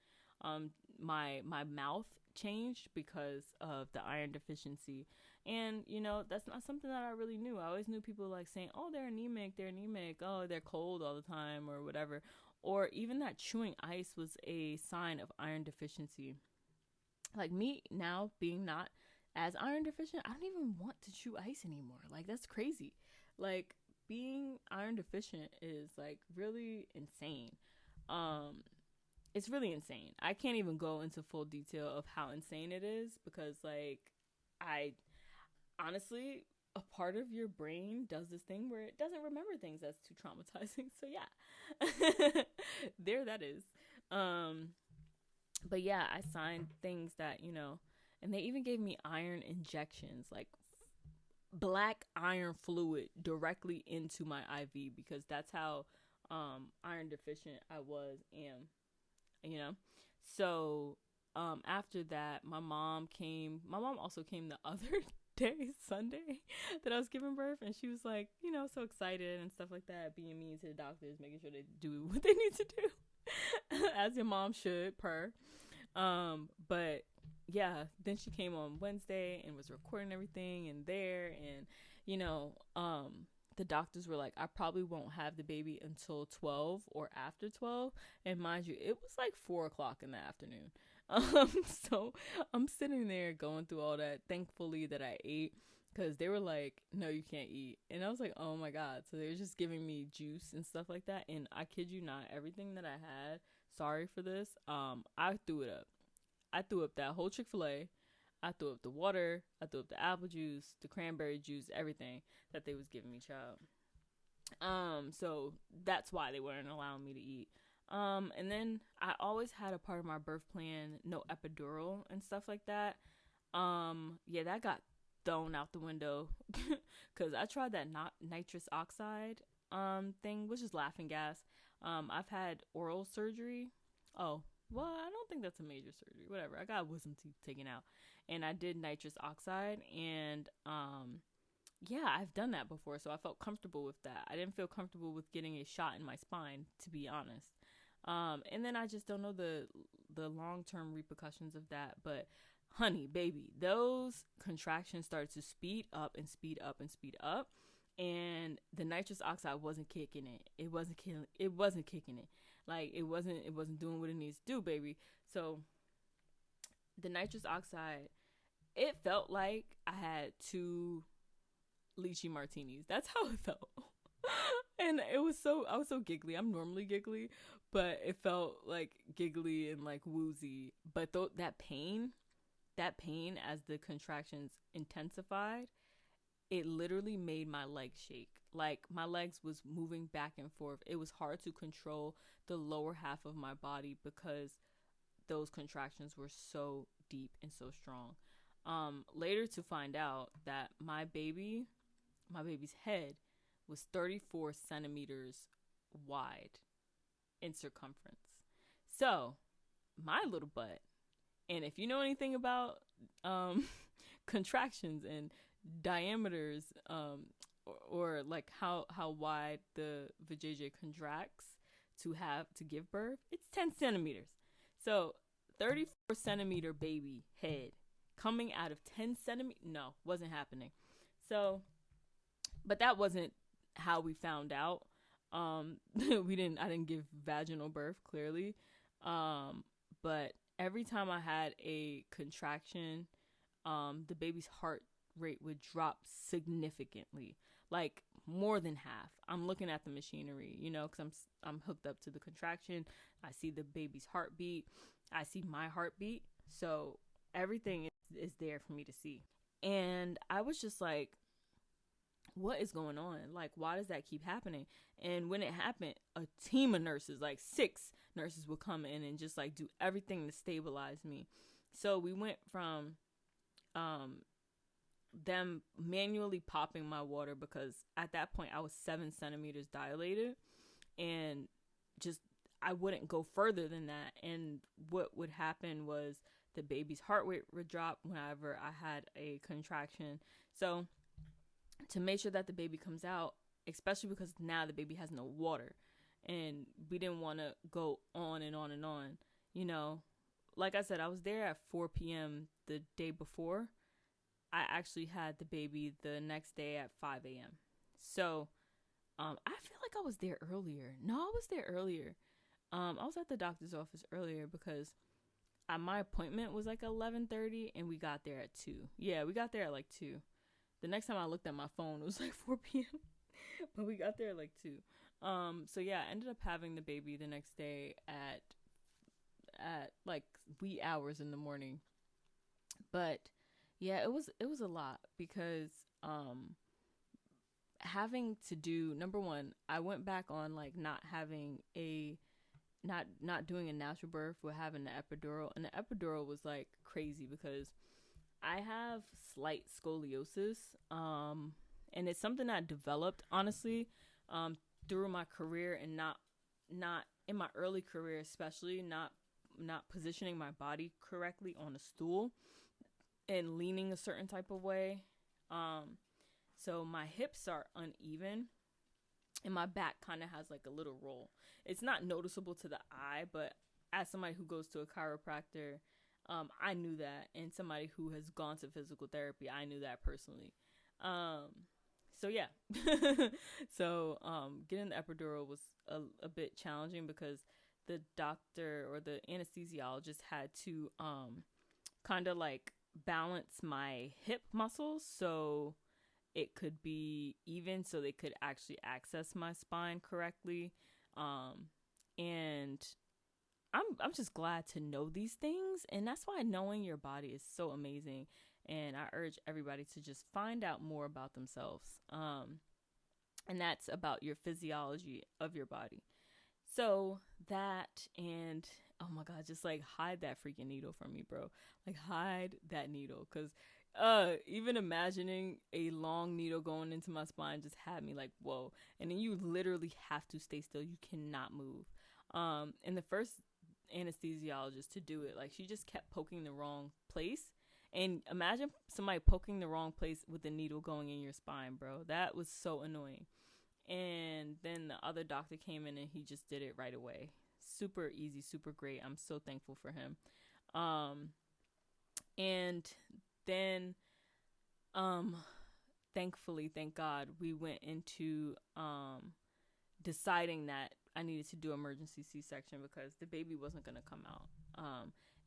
my mouth changed because of the iron deficiency. And you know, that's not something that I really knew. I always knew people like saying, oh, they're anemic, oh, they're cold all the time or whatever. Or even that chewing ice was a sign of iron deficiency. Like me now being not as iron deficient, I don't even want to chew ice anymore. Like that's crazy. Like being iron deficient is like really insane. It's really insane. I can't even go into full detail of how insane it is because like I honestly, a part of your brain does this thing where it doesn't remember things that's too traumatizing. So yeah. There that is. But yeah, I signed things that, you know, and they even gave me iron injections, like black iron fluid directly into my IV because that's how iron deficient I am, you know. So after that, my mom also came the other day, Sunday, that I was giving birth, and she was like, you know, so excited and stuff like that, being mean to the doctors, making sure they do what they need to do as your mom should per. But yeah, then she came on Wednesday and was recording everything and you know, the doctors were like, I probably won't have the baby until 12 or after 12. And mind you, it was like 4 o'clock in the afternoon. So I'm sitting there going through all that. Thankfully that I ate, because they were like, no, you can't eat. And I was like, oh my God. So they were just giving me juice and stuff like that. And I kid you not, everything that I had, sorry for this, I threw it up. I threw up that whole Chick-fil-A. I threw up the water. I threw up the apple juice, the cranberry juice, everything that they was giving me, child. So that's why they weren't allowing me to eat. And then I always had a part of my birth plan, no epidural and stuff like that. Yeah, that got thrown out the window because I tried that nitrous oxide thing, which is laughing gas. I've had oral surgery. Oh, well, I don't think that's a major surgery. Whatever. I got wisdom teeth taken out, and I did nitrous oxide, and yeah, I've done that before, so I felt comfortable with that. I didn't feel comfortable with getting a shot in my spine, to be honest. And then I just don't know the long-term repercussions of that. But honey, baby, those contractions started to speed up and speed up and speed up. And the nitrous oxide wasn't kicking it. It wasn't kicking it. Like it wasn't doing what it needs to do, baby. So the nitrous oxide, it felt like I had 2 lychee martinis. That's how it felt. And I was so giggly. I'm normally giggly, but it felt like giggly and like woozy. But that pain as the contractions intensified, it literally made my legs shake. Like my legs was moving back and forth. It was hard to control the lower half of my body because those contractions were so deep and so strong. Later to find out that my baby's head was 34 centimeters wide in circumference. So my little butt, and if you know anything about contractions and diameters, or like how wide the vajayjay contracts to give birth, it's 10 centimeters. So 34 centimeter baby head coming out of 10 centimeters, no, wasn't happening. So, but that wasn't how we found out. I didn't give vaginal birth, clearly. But every time I had a contraction, the baby's heart rate would drop significantly, like more than half. I'm looking at the machinery, because I'm hooked up to the contraction. I see the baby's heartbeat. I see my heartbeat. So everything is there for me to see. And I was just like, what is going on? Like, why does that keep happening? And when it happened, a team of nurses, like 6 nurses, would come in and just like do everything to stabilize me. So we went from them manually popping my water, because at that point I was 7 centimeters dilated, and just I wouldn't go further than that. And what would happen was the baby's heart rate would drop whenever I had a contraction. So to make sure that the baby comes out, especially because now the baby has no water, and we didn't want to go on and on and on, like I said, I was there at 4 p.m. the day before. I actually had the baby the next day at 5 a.m. So I feel like I was there earlier. No, I was there earlier. I was at the doctor's office earlier because my appointment was like 11:30, and we got there at 2. Yeah, we got there at like 2. The next time I looked at my phone, it was like 4 p.m. But we got there at like 2. So yeah, I ended up having the baby the next day at like wee hours in the morning. But yeah, it was a lot, because having to do, number one, I went back on like not doing a natural birth with having the epidural, and the epidural was like crazy because I have slight scoliosis, and it's something I developed, honestly, through my career, and not in my early career, especially not positioning my body correctly on a stool and leaning a certain type of way. So my hips are uneven, and my back kind of has like a little roll. It's not noticeable to the eye, but as somebody who goes to a chiropractor, I knew that, and somebody who has gone to physical therapy, I knew that personally. So yeah, so getting the epidural was a bit challenging, because the doctor or the anesthesiologist had to kind of like balance my hip muscles so it could be even, so they could actually access my spine correctly. And I'm just glad to know these things, and that's why knowing your body is so amazing. And I urge everybody to just find out more about themselves. And that's about your physiology of your body. So that, and oh my God, just like hide that freaking needle from me, bro. Like hide that needle, because even imagining a long needle going into my spine just had me like, whoa. And then you literally have to stay still. You cannot move. And the first anesthesiologist to do it, like, she just kept poking the wrong place. And imagine somebody poking the wrong place with the needle going in your spine, bro. That was so annoying. And then the other doctor came in and he just did it right away. Super easy, super great. I'm so thankful for him. And then, thankfully, thank God, we went into deciding that I needed to do emergency C-section because the baby wasn't going to come out.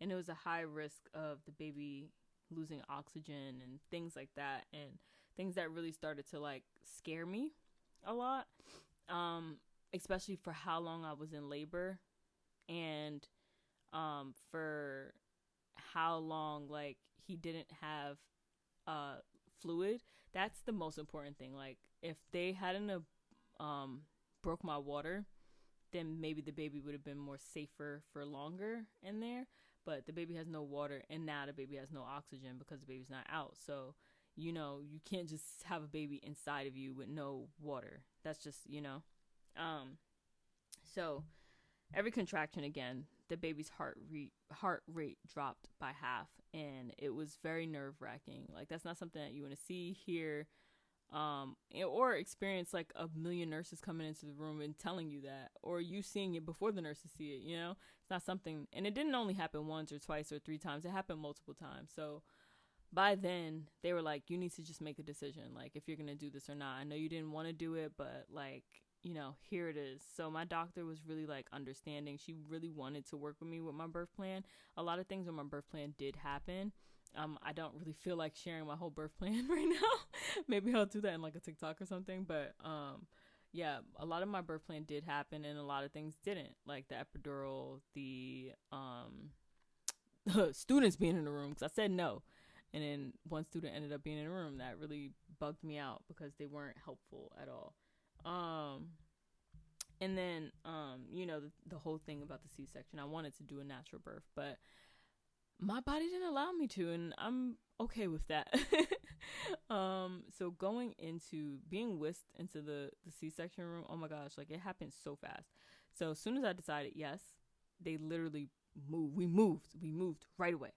And it was a high risk of the baby losing oxygen and things like that, and things that really started to like scare me a lot, especially for how long I was in labor, and for how long like he didn't have fluid, that's the most important thing. Like if they hadn't broke my water, then maybe the baby would have been more safer for longer in there. But the baby has no water, and now the baby has no oxygen because the baby's not out. So, you can't just have a baby inside of you with no water. That's just, So every contraction, again, the baby's heart rate dropped by half, and it was very nerve wracking. Like that's not something that you want to see, hear, or experience like a million nurses coming into the room and telling you that, or you seeing it before the nurses see it. It's not something, and it didn't only happen once or twice or 3 times. It happened multiple times. So by then they were like, you need to just make a decision, like if you're gonna do this or not. I know you didn't want to do it, but like, here it is. So my doctor was really like understanding. She really wanted to work with me with my birth plan. A lot of things on my birth plan did happen. I don't really feel like sharing my whole birth plan right now. Maybe I'll do that in like a TikTok or something. But yeah, a lot of my birth plan did happen, and a lot of things didn't, like the epidural, the students being in the room, because I said no. And then one student ended up being in the room. That really bugged me out because they weren't helpful at all. And then, the whole thing about the C-section, I wanted to do a natural birth, but my body didn't allow me to, and I'm okay with that. So going into being whisked into the C-section room, oh my gosh, like it happened so fast. So as soon as I decided yes, they literally moved. We moved right away.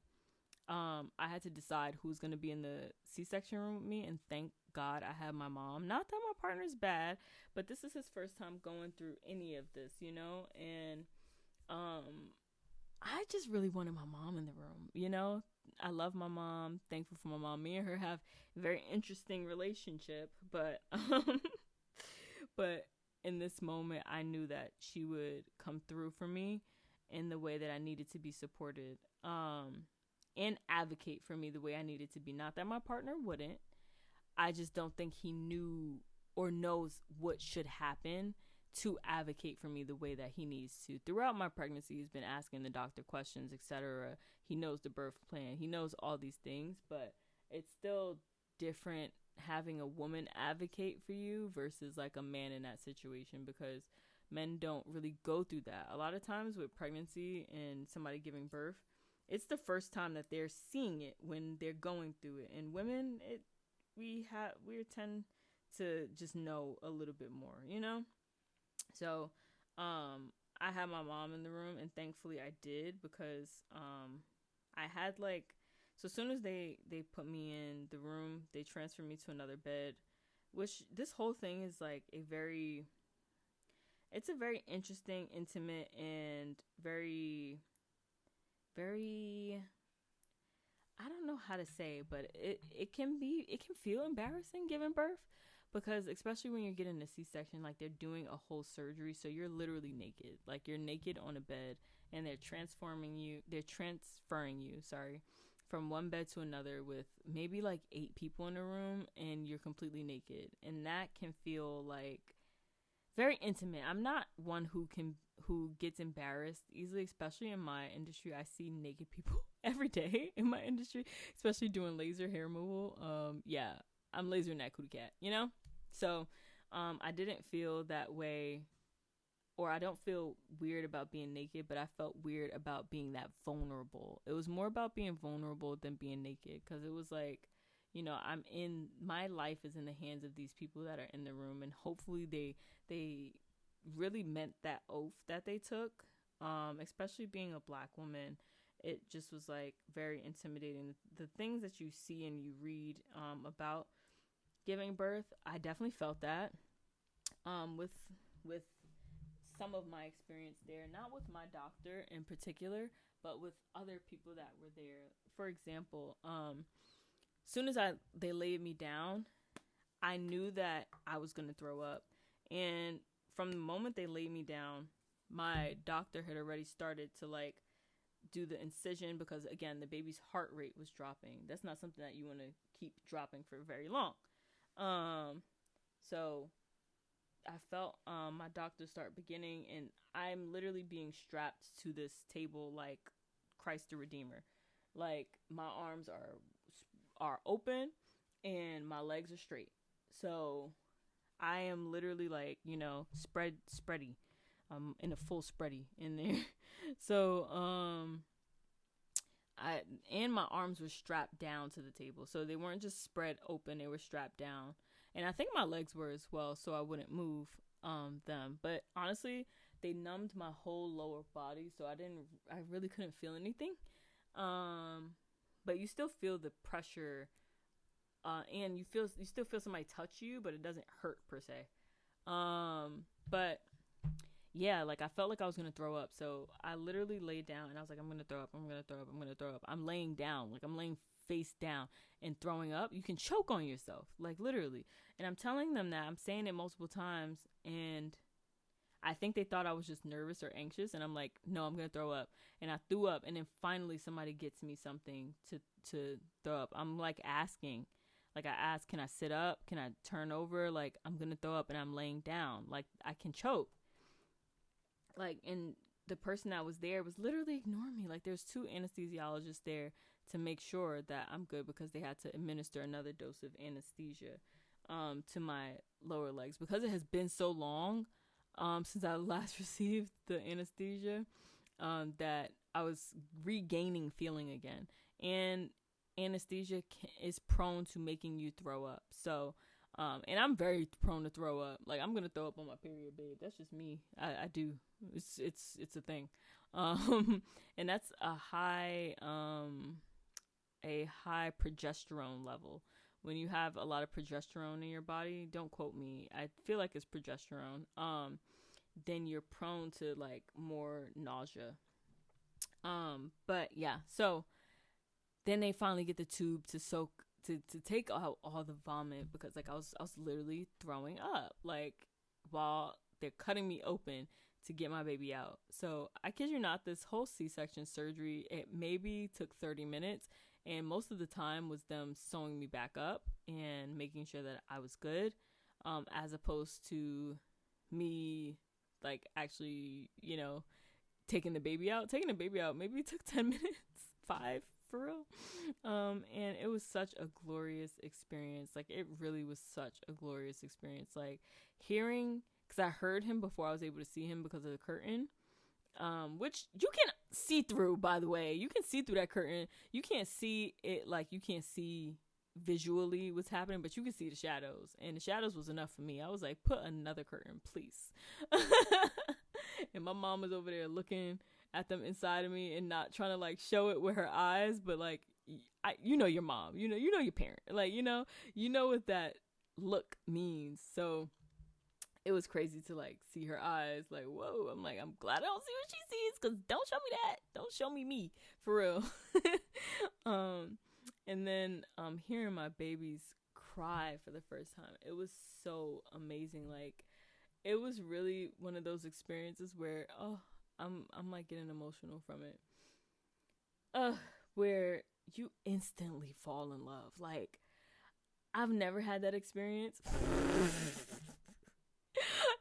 I had to decide who's going to be in the C-section room with me, and thank God I had my mom. Not that my partner's bad, but this is his first time going through any of this, and I just really wanted my mom in the room. I love my mom, thankful for my mom. Me and her have a very interesting relationship, but but in this moment I knew that she would come through for me in the way that I needed to be supported. And advocate for me the way I needed to be. Not that my partner wouldn't. I just don't think he knew or knows what should happen to advocate for me the way that he needs to. Throughout my pregnancy, he's been asking the doctor questions, etc. He knows the birth plan. He knows all these things, but it's still different having a woman advocate for you versus like a man in that situation, because men don't really go through that. A lot of times with pregnancy and somebody giving birth, it's the first time that they're seeing it when they're going through it. And women, we tend to just know a little bit more, So, I had my mom in the room, and thankfully I did, because I had so as soon as they put me in the room, they transferred me to another bed, which this whole thing is like it's a very interesting, intimate, and very I don't know how to say, but it can feel embarrassing giving birth, because especially when you're getting a C-section, like they're doing a whole surgery, so you're literally naked. Like you're naked on a bed, and they're transferring you from one bed to another with maybe like 8 people in the room, and you're completely naked, and that can feel like very intimate. I'm not one who gets embarrassed easily, especially in my industry. I see naked people every day in my industry, especially doing laser hair removal. Yeah, I'm lasering that cootie cat, So, I didn't feel that way, or I don't feel weird about being naked, but I felt weird about being that vulnerable. It was more about being vulnerable than being naked, because it was like, my life is in the hands of these people that are in the room, and hopefully they really meant that oath that they took, especially being a Black woman. It just was like very intimidating. The things that you see and you read about giving birth, I definitely felt that with some of my experience there, not with my doctor in particular, but with other people that were there. For example, soon as they laid me down, I knew that I was going to throw up. And from the moment they laid me down, my doctor had already started to like do the incision, because again, the baby's heart rate was dropping. That's not something that you want to keep dropping for very long. So I felt my doctor start beginning, and I'm literally being strapped to this table like Christ the Redeemer. Like my arms are open, and my legs are straight. So I am literally like, spready. I'm in a full spready in there. So, my arms were strapped down to the table. So they weren't just spread open, they were strapped down. And I think my legs were as well, so I wouldn't move them. But honestly, they numbed my whole lower body, so I really couldn't feel anything. But you still feel the pressure, and you still feel somebody touch you, but it doesn't hurt per se. But yeah, like I felt like I was gonna throw up, so I literally laid down and I was like, I'm gonna throw up. I'm laying down, like I'm laying face down and throwing up. You can choke on yourself, like literally. And I'm telling them that, I'm saying it multiple times, and I think they thought I was just nervous or anxious, and I'm like, no, I'm gonna throw up. And I threw up, and then finally somebody gets me something to throw up. I'm like asking, like I asked, can I sit up? Can I turn over? Like I'm gonna throw up and I'm laying down, like I can choke. Like, and the person that was there was literally ignoring me. Like there's 2 anesthesiologists there to make sure that I'm good, because they had to administer another dose of anesthesia to my lower legs, because it has been so long since I last received the anesthesia, that I was regaining feeling again. And anesthesia is prone to making you throw up. So, and I'm very prone to throw up. Like I'm gonna throw up on my period, babe. That's just me. I do. It's a thing. And that's a high progesterone level. When you have a lot of progesterone in your body, don't quote me, I feel like it's progesterone, then you're prone to like more nausea. But yeah, so then they finally get the tube to take out all the vomit, because like I was literally throwing up, like while they're cutting me open to get my baby out. So I kid you not, this whole C-section surgery, it maybe took 30 minutes. And most of the time was them sewing me back up and making sure that I was good, as opposed to me, like, actually, taking the baby out. Taking the baby out maybe took 10 minutes, 5, for real. And it was such a glorious experience. Like, it really was such a glorious experience. Like, hearing, because I heard him before I was able to see him because of the curtain. Which you can see through, by the way. You can see through that curtain. You can't see it, like you can't see visually what's happening, but you can see the shadows. And the shadows was enough for me. I was like, put another curtain, please. And my mom was over there looking at them inside of me and not trying to like show it with her eyes, but like, your mom, you know your parent, like, you know what that look means. So it was crazy to like see her eyes, like, whoa. I'm like, I'm glad I don't see what she sees, because don't show me that. Don't show me, for real. And then hearing my babies cry for the first time, it was so amazing. Like, it was really one of those experiences where, I'm like getting emotional from it. Where you instantly fall in love. Like, I've never had that experience.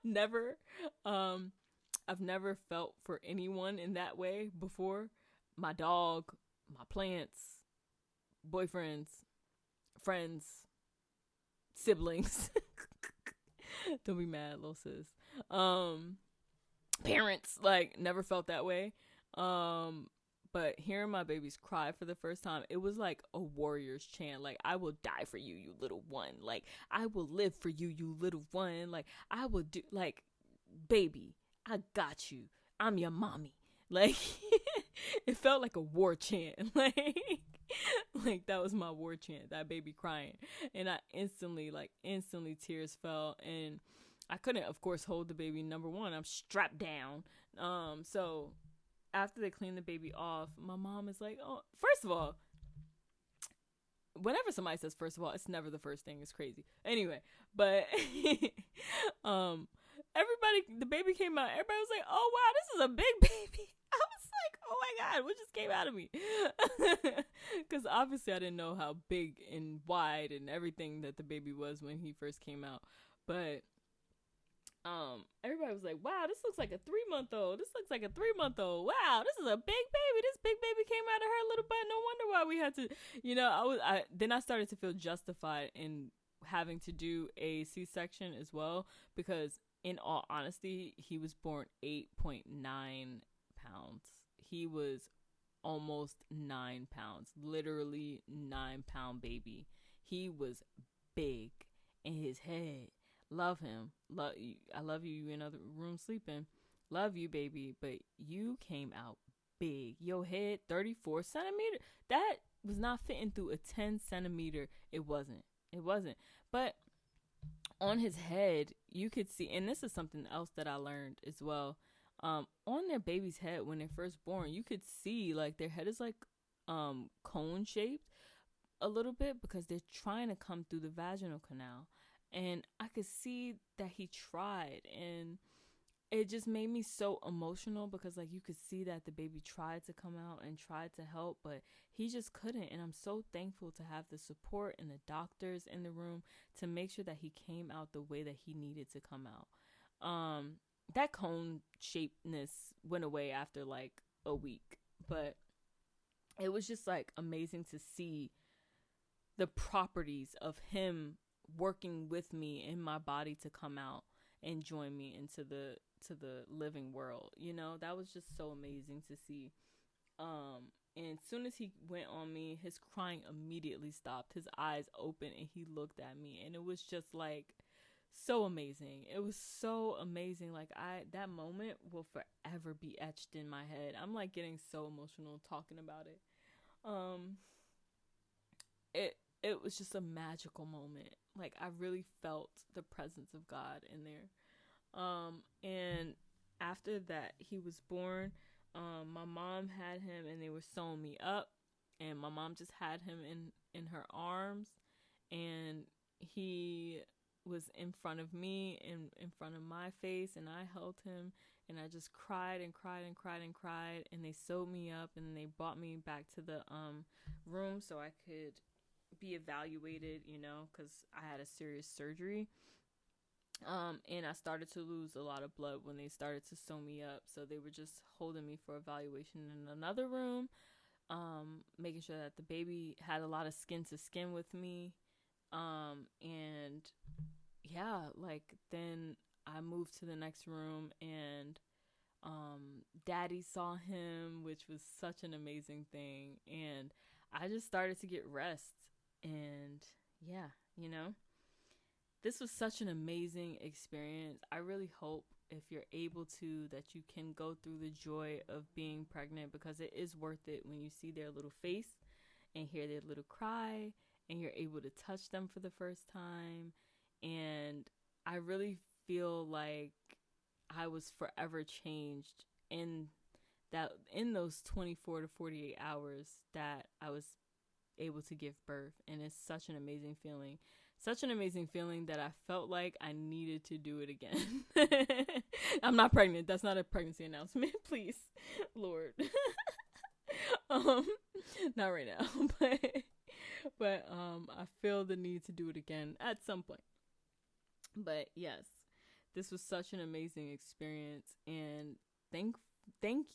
Never. I've never felt for anyone in that way before. My dog, my plants, boyfriends, friends, siblings. Don't be mad, little sis. Parents, like, never felt that way. But hearing my babies cry for the first time, it was like a warrior's chant. Like, I will die for you, you little one. Like, I will live for you, you little one. Like, I will do, like, baby, I got you. I'm your mommy. Like, it felt like a war chant. Like that was my war chant, that baby crying. And I instantly tears fell. And I couldn't, of course, hold the baby. Number one, I'm strapped down. So after they clean the baby off, my mom is like, oh, first of all, whenever somebody says first of all, it's never the first thing. It's crazy. Anyway, but everybody, the baby came out. Everybody was like, oh, wow, this is a big baby. I was like, oh my God, what just came out of me? Because obviously I didn't know how big and wide and everything that the baby was when he first came out. But everybody was like, wow, this looks like a 3-month old. This looks like a 3-month old. Wow, this is a big baby. This big baby came out of her little butt. No wonder why we had to, then I started to feel justified in having to do a C-section as well, because in all honesty, he was born 8.9 pounds. He was almost 9 pounds, literally 9-pound baby. He was big in his head. Love him. Love you. I love you. You in another room sleeping. Love you, baby. But you came out big. Your head, 34 centimeter. That was not fitting through a 10 centimeter. It wasn't. But on his head, you could see, and this is something else that I learned as well. On their baby's head when they're first born, you could see like their head is like cone shaped a little bit, because they're trying to come through the vaginal canal. And I could see that he tried, and it just made me so emotional, because like you could see that the baby tried to come out and tried to help, but he just couldn't. And I'm so thankful to have the support and the doctors in the room to make sure that he came out the way that he needed to come out. That cone shapedness went away after like a week, but it was just like amazing to see the properties of him working with me in my body to come out and join me into the living world. That was just so amazing to see. And as soon as he went on me, his crying immediately stopped. His eyes opened and he looked at me, and it was just like so amazing. It was so amazing. Like that moment will forever be etched in my head. I'm like getting so emotional talking about it. It was just a magical moment. Like I really felt the presence of God in there. And after that he was born, my mom had him and they were sewing me up, and my mom just had him in her arms, and he was in front of me and in front of my face, and I held him, and I just cried and cried and cried and cried, and they sewed me up, and they brought me back to the room so I could be evaluated, because I had a serious surgery. And I started to lose a lot of blood when they started to sew me up, so they were just holding me for evaluation in another room, making sure that the baby had a lot of skin to skin with me. And yeah, like then I moved to the next room, and daddy saw him, which was such an amazing thing, and I just started to get rest. And yeah, this was such an amazing experience. I really hope, if you're able to, that you can go through the joy of being pregnant, because it is worth it when you see their little face and hear their little cry, and you're able to touch them for the first time. And I really feel like I was forever changed in those 24 to 48 hours that I was able to give birth. And it's such an amazing feeling that I felt like I needed to do it again. I'm not pregnant. That's not a pregnancy announcement, please, Lord. Not right now, but I feel the need to do it again at some point. But yes, this was such an amazing experience, and thank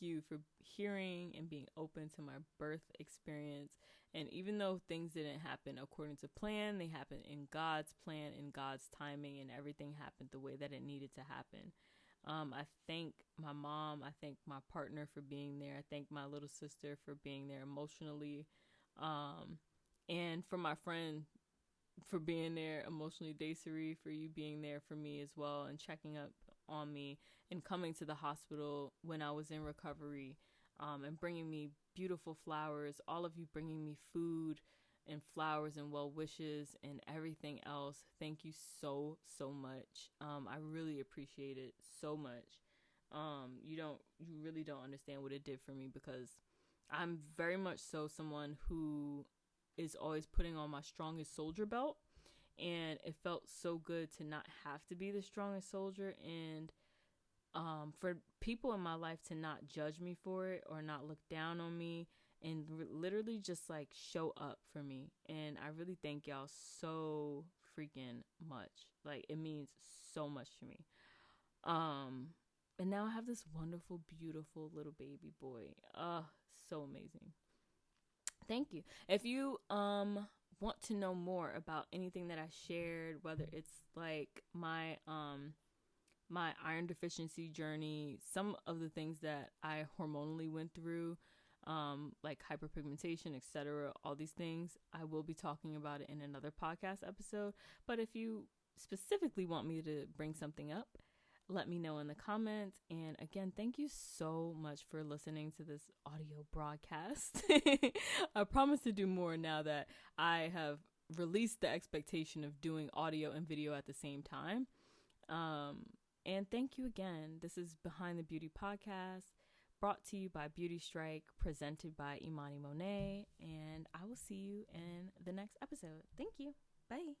you for hearing and being open to my birth experience. And even though things didn't happen according to plan, they happened in God's plan, in God's timing, and everything happened the way that it needed to happen. I thank my mom. I thank my partner for being there. I thank my little sister for being there emotionally. And for my friend for being there emotionally, Desiree, for you being there for me as well, and checking up on me and coming to the hospital when I was in recovery, and bringing me beautiful flowers, all of you bringing me food and flowers and well wishes and everything else. Thank you so much. I really appreciate it so much. You really don't understand what it did for me, because I'm very much so someone who is always putting on my strongest soldier belt, and it felt so good to not have to be the strongest soldier, and for people in my life to not judge me for it or not look down on me, and literally just like show up for me. And I really thank y'all so freaking much. Like, it means so much to me. And now I have this wonderful, beautiful little baby boy. So amazing. Thank you. If you want to know more about anything that I shared, whether it's like my iron deficiency journey, some of the things that I hormonally went through, like hyperpigmentation, etc., all these things, I will be talking about it in another podcast episode. But if you specifically want me to bring something up, let me know in the comments. And again, thank you so much for listening to this audio broadcast. I promise to do more now that I have released the expectation of doing audio and video at the same time. And thank you again. This is Behind the Beauty Podcast, brought to you by Beauty Strike, presented by Emani Mone. And I will see you in the next episode. Thank you. Bye.